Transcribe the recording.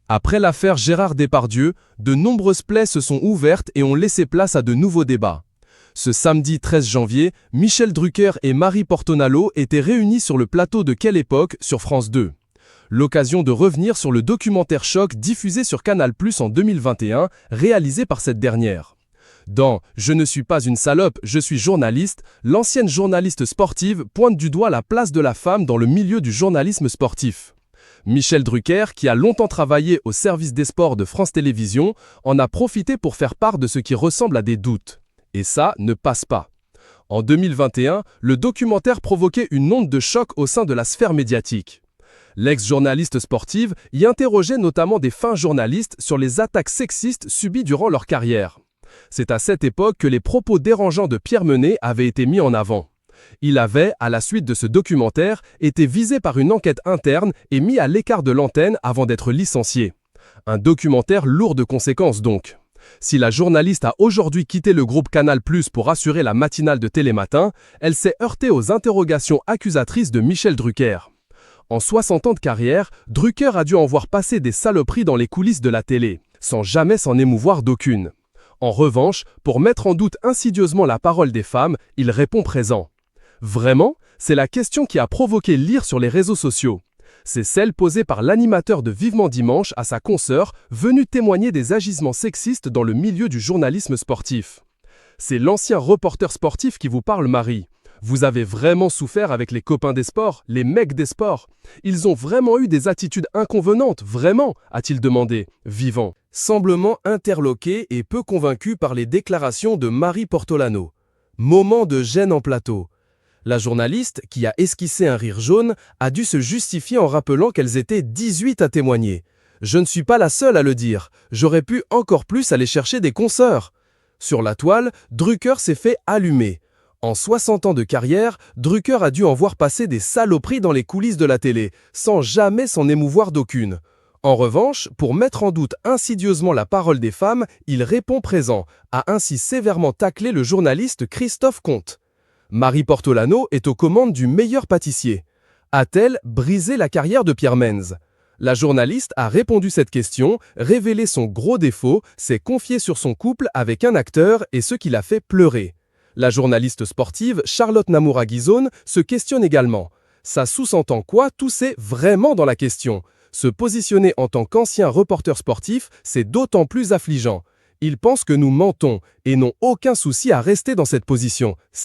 Après l'affaire Gérard Depardieu, de nombreuses plaies se sont ouvertes et ont laissé place à de nouveaux débats. Ce samedi 13 janvier, Michel Drucker et Marie Portonalo étaient réunis sur le plateau de Quelle époque sur France 2. L'occasion de revenir sur le documentaire Choc diffusé sur Canal+ en 2021, réalisé par cette dernière. Dans « Je ne suis pas une salope, je suis journaliste », l'ancienne journaliste sportive pointe du doigt la place de la femme dans le milieu du journalisme sportif. Michel Drucker, qui a longtemps travaillé au service des sports de France Télévisions, en a profité pour faire part de ce qui ressemble à des doutes. Et ça ne passe pas. En 2021, le documentaire provoquait une onde de choc au sein de la sphère médiatique. L'ex-journaliste sportive y interrogeait notamment des fins journalistes sur les attaques sexistes subies durant leur carrière. C'est à cette époque que les propos dérangeants de Pierre Menet avaient été mis en avant. Il avait, à la suite de ce documentaire, été visé par une enquête interne et mis à l'écart de l'antenne avant d'être licencié. Un documentaire lourd de conséquences donc. Si la journaliste a aujourd'hui quitté le groupe Canal+ pour assurer la matinale de Télématin, elle s'est heurtée aux interrogations accusatrices de Michel Drucker. En 60 ans de carrière, Drucker a dû en voir passer des saloperies dans les coulisses de la télé, sans jamais s'en émouvoir d'aucune. En revanche, pour mettre en doute insidieusement la parole des femmes, il répond présent. Vraiment, c'est la question qui a provoqué l'ire sur les réseaux sociaux. C'est celle posée par l'animateur de Vivement Dimanche à sa consoeur, venue témoigner des agissements sexistes dans le milieu du journalisme sportif. C'est l'ancien reporter sportif qui vous parle, Marie. Vous avez vraiment souffert avec les copains des sports, les mecs des sports. Ils ont vraiment eu des attitudes inconvenantes, vraiment, a-t-il demandé, vivant. Semblement interloqué et peu convaincu par les déclarations de Marie Portonalo. Moment de gêne en plateau. La journaliste, qui a esquissé un rire jaune, a dû se justifier en rappelant qu'elles étaient 18 à témoigner. « Je ne suis pas la seule à le dire. J'aurais pu encore plus aller chercher des consoeurs. » Sur la toile, Drucker s'est fait allumer. En 60 ans de carrière, Drucker a dû en voir passer des saloperies dans les coulisses de la télé, sans jamais s'en émouvoir d'aucune. En revanche, pour mettre en doute insidieusement la parole des femmes, il répond présent, a ainsi sévèrement taclé le journaliste Christophe Comte. Marie Portonalo est aux commandes du meilleur pâtissier. A-t-elle brisé la carrière de Pierre Menz? La journaliste a répondu cette question, révélé son gros défaut, s'est confiée sur son couple avec un acteur et ce qui l'a fait pleurer. La journaliste sportive Charlotte Namoura-Guizone se questionne également. Ça sous-entend quoi tousser vraiment dans la question? Se positionner en tant qu'ancien reporter sportif, c'est d'autant plus affligeant. Ils pensent que nous mentons et n'ont aucun souci à rester dans cette position.